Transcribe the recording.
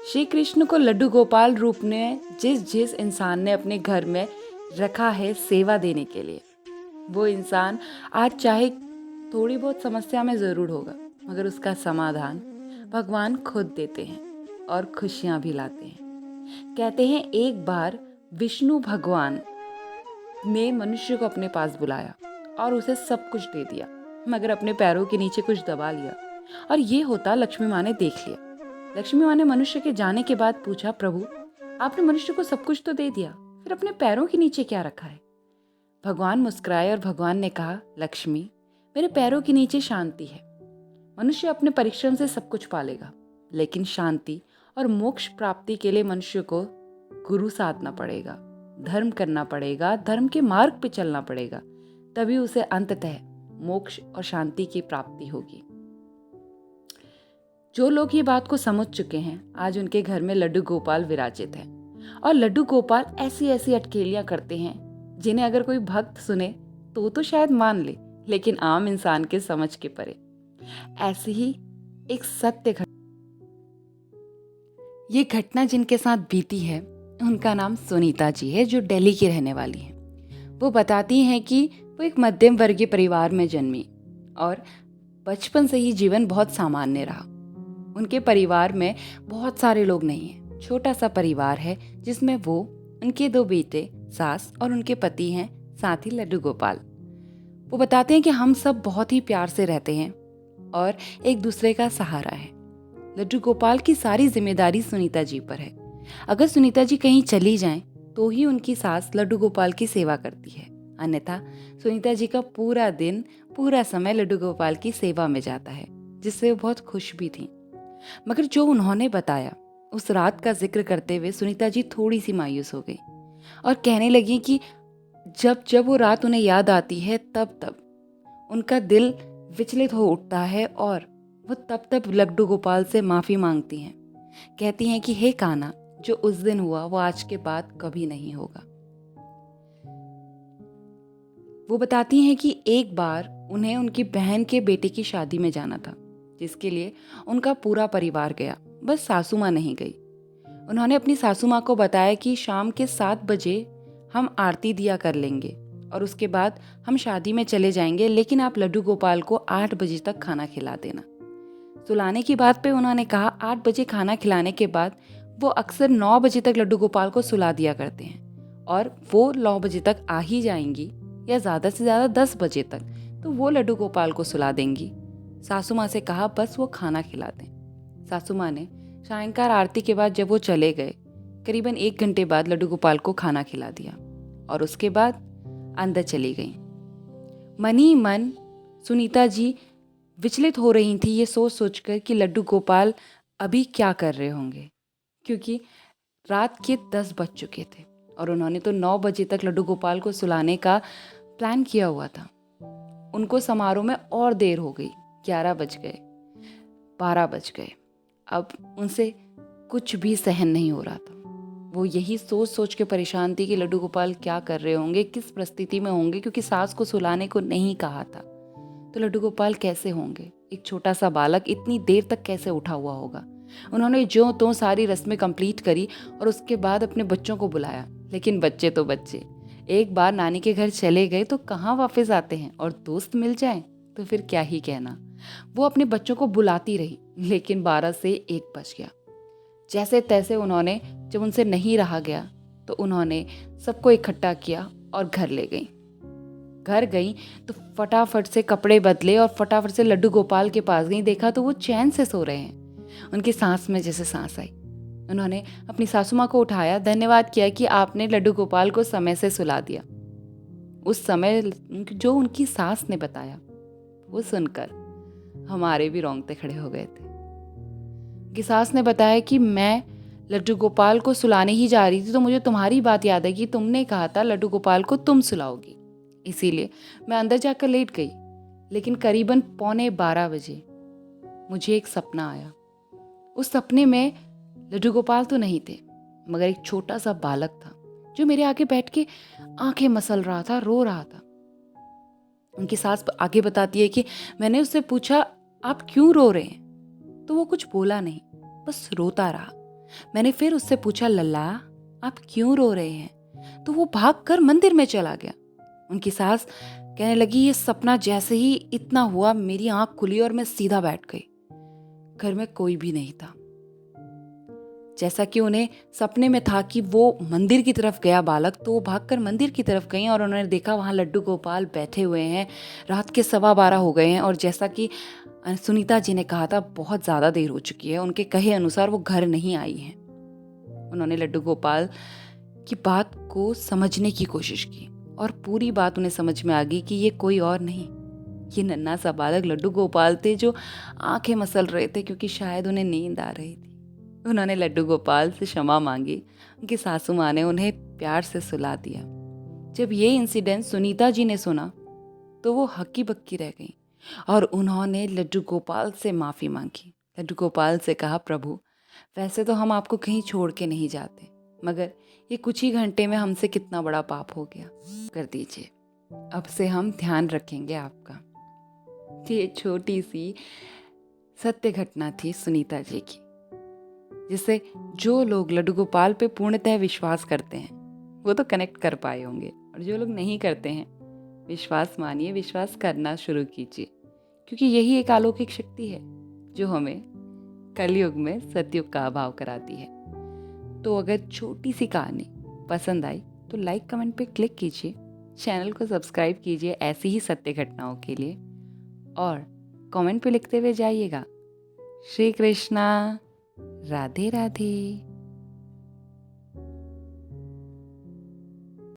श्री कृष्ण को लड्डू गोपाल रूप में जिस जिस इंसान ने अपने घर में रखा है सेवा देने के लिए, वो इंसान आज चाहे थोड़ी बहुत समस्या में ज़रूर होगा, मगर उसका समाधान भगवान खुद देते हैं और खुशियाँ भी लाते हैं। कहते हैं एक बार विष्णु भगवान ने मनुष्य को अपने पास बुलाया और उसे सब कुछ दे दिया, मगर अपने पैरों के नीचे कुछ दबा लिया। और ये होता लक्ष्मी माँ ने देख लिया। लक्ष्मी माँ ने मनुष्य के जाने के बाद पूछा, प्रभु आपने मनुष्य को सब कुछ तो दे दिया, फिर अपने पैरों के नीचे क्या रखा है? भगवान मुस्कुराए और भगवान ने कहा, लक्ष्मी मेरे पैरों के नीचे शांति है। मनुष्य अपने परिश्रम से सब कुछ पालेगा, लेकिन शांति और मोक्ष प्राप्ति के लिए मनुष्य को गुरु साधना पड़ेगा, धर्म करना पड़ेगा, धर्म के मार्ग पे चलना पड़ेगा, तभी उसे अंततः मोक्ष और शांति की प्राप्ति होगी। जो लोग ये बात को समझ चुके हैं, आज उनके घर में लड्डू गोपाल विराजित है। और लड्डू गोपाल ऐसी ऐसी अटकेलियां करते हैं जिन्हें अगर कोई भक्त सुने तो शायद मान ले, लेकिन आम इंसान के समझ के परे। ऐसी ही एक सत्य ये घटना जिनके साथ बीती है, उनका नाम सुनीता जी है, जो दिल्ली की रहने वाली है। वो बताती हैं कि वो एक मध्यम वर्गीय परिवार में जन्मी और बचपन से ही जीवन बहुत सामान्य रहा। उनके परिवार में बहुत सारे लोग नहीं हैं, छोटा सा परिवार है जिसमें वो, उनके 2 बेटे, सास और उनके पति हैं, साथ ही लड्डू गोपाल। वो बताते हैं कि हम सब बहुत ही प्यार से रहते हैं और एक दूसरे का सहारा है। लड्डू गोपाल की सारी जिम्मेदारी सुनीता जी पर है। अगर सुनीता जी कहीं चली जाएं तो ही उनकी सास लड्डू गोपाल की सेवा करती है, अन्यथा सुनीता जी का पूरा दिन, पूरा समय लड्डू गोपाल की सेवा में जाता है, जिससे वो बहुत खुश भी थी। मगर जो उन्होंने बताया, उस रात का जिक्र करते हुए सुनीता जी थोड़ी सी मायूस हो गई और कहने लगी कि जब जब वो रात उन्हें याद आती है, तब तब उनका दिल विचलित हो उठता है और वो तब तब लड्डू गोपाल से माफ़ी मांगती हैं। कहती हैं कि हे कान्हा, जो उस दिन हुआ वो आज के बाद कभी नहीं होगा। वो बताती हैं कि एक बार उन्हें उनकी बहन के बेटे की शादी में जाना था, जिसके लिए उनका पूरा परिवार गया, बस सासू माँ नहीं गई। उन्होंने अपनी सासू माँ को बताया कि शाम के 7 बजे हम आरती दिया कर लेंगे और उसके बाद हम शादी में चले जाएंगे, लेकिन आप लड्डू गोपाल को 8 बजे तक खाना खिला देना। सुलाने की बात पे उन्होंने कहा 8 बजे खाना खिलाने के बाद वो अक्सर 9 बजे तक लड्डू गोपाल को सुला दिया करते हैं और वो 9 बजे तक आ ही जाएंगी या ज़्यादा से ज़्यादा 10 बजे तक, तो वो लड्डू गोपाल को सुला देंगी। सासू माँ से कहा बस वो खाना खिला दें। सासू माँ ने सायंकाल आरती के बाद जब वो चले गए, करीबन 1 घंटे बाद लड्डू गोपाल को खाना खिला दिया और उसके बाद अंदर चली गई। मन ही मन सुनीता जी विचलित हो रही थी, ये सोच सोचकर कि लड्डू गोपाल अभी क्या कर रहे होंगे, क्योंकि रात के 10 बज चुके थे और उन्होंने तो 9 बजे तक लड्डू गोपाल को सुलाने का प्लान किया हुआ था। उनको समारोह में और देर हो गई, 11 बज गए, 12 बज गए। अब उनसे कुछ भी सहन नहीं हो रहा था। वो यही सोच सोच के परेशान थी कि लड्डू गोपाल क्या कर रहे होंगे, किस परिस्थिति में होंगे, क्योंकि सास को सुलाने को नहीं कहा था, तो लड्डू गोपाल कैसे होंगे? एक छोटा सा बालक इतनी देर तक कैसे उठा हुआ होगा? उन्होंने जो तो सारी रस्में कंप्लीट करी और उसके बाद अपने बच्चों को बुलाया, लेकिन बच्चे तो बच्चे, एक बार नानी के घर चले गए तो कहाँ वापस आते हैं, और दोस्त मिल जाएं तो फिर क्या ही कहना। वो अपने बच्चों को बुलाती रही, लेकिन 12 से 1 बज गया। जैसे तैसे उन्होंने, जब उनसे नहीं रहा गया तो उन्होंने सबको इकट्ठा किया और घर ले गई। घर गई तो फटाफट से कपड़े बदले और फटाफट से लड्डू गोपाल के पास गई। देखा तो वो चैन से सो रहे हैं, उनकी सांस में जैसे सांस आई। उन्होंने अपनी सासू माँ को उठाया, धन्यवाद किया कि आपने लड्डू गोपाल को समय से सुला दिया। उस समय जो उनकी सास ने बताया, वो सुनकर हमारे भी रोंगटे खड़े हो गए थे। उनकी सास ने बताया कि मैं लड्डू गोपाल को सुलाने ही जा रही थी तो मुझे तुम्हारी बात याद है कि तुमने कहा था लड्डू गोपाल को तुम सुलाओगी, इसीलिए मैं अंदर जाकर लेट गई। लेकिन करीबन 11:45 बजे मुझे एक सपना आया। उस सपने में लड्डू गोपाल तो नहीं थे, मगर एक छोटा सा बालक था जो मेरे आगे बैठ के आंखें मसल रहा था, रो रहा था। उनकी सास आगे बताती है कि मैंने उससे पूछा आप क्यों रो रहे हैं, तो वो कुछ बोला नहीं, बस रोता रहा। मैंने फिर उससे पूछा, लल्ला आप क्यों रो रहे हैं? तो वो भागकर मंदिर में चला गया। उनकी सास कहने लगी, ये सपना जैसे ही इतना हुआ मेरी आंख खुली और मैं सीधा बैठ गई। घर में कोई भी नहीं था। जैसा कि उन्हें सपने में था कि वो मंदिर की तरफ गया बालक, तो वो भागकर मंदिर की तरफ गई और उन्होंने देखा वहाँ लड्डू गोपाल बैठे हुए हैं। रात के 12:15 हो गए हैं और जैसा कि सुनीता जी ने कहा था, बहुत ज़्यादा देर हो चुकी है। उनके कहे अनुसार वो घर नहीं आई हैं। उन्होंने लड्डू गोपाल की बात को समझने की कोशिश की और पूरी बात उन्हें समझ में आ गई कि ये कोई और नहीं, ये नन्हा सा बालक लड्डू गोपाल थे जो आंखें मसल रहे थे क्योंकि शायद उन्हें नींद आ रही थी। उन्होंने लड्डू गोपाल से क्षमा मांगी। उनकी सासू माँ ने उन्हें प्यार से सुला दिया। जब ये इंसिडेंट सुनीता जी ने सुना तो वो हक्की बक्की रह गई और उन्होंने लड्डू गोपाल से माफ़ी मांगी। लड्डू गोपाल से कहा, प्रभु वैसे तो हम आपको कहीं छोड़ के नहीं जाते, मगर ये कुछ ही घंटे में हमसे कितना बड़ा पाप हो गया, कर दीजिए। अब से हम ध्यान रखेंगे आपका। ये छोटी सी सत्य घटना थी सुनीता जी की, जिससे जो लोग लड्डू गोपाल पे पूर्णतः विश्वास करते हैं वो तो कनेक्ट कर पाए होंगे, और जो लोग नहीं करते हैं, विश्वास मानिए, विश्वास करना शुरू कीजिए, क्योंकि यही एक अलौकिक शक्ति है जो हमें कलयुग में सतयुग का अभाव कराती है। तो अगर छोटी सी कहानी पसंद आई तो लाइक कमेंट पे क्लिक कीजिए, चैनल को सब्सक्राइब कीजिए ऐसी ही सत्य घटनाओं के लिए, और कमेंट पे लिखते हुए जाइएगा, श्री कृष्णा, राधे राधे।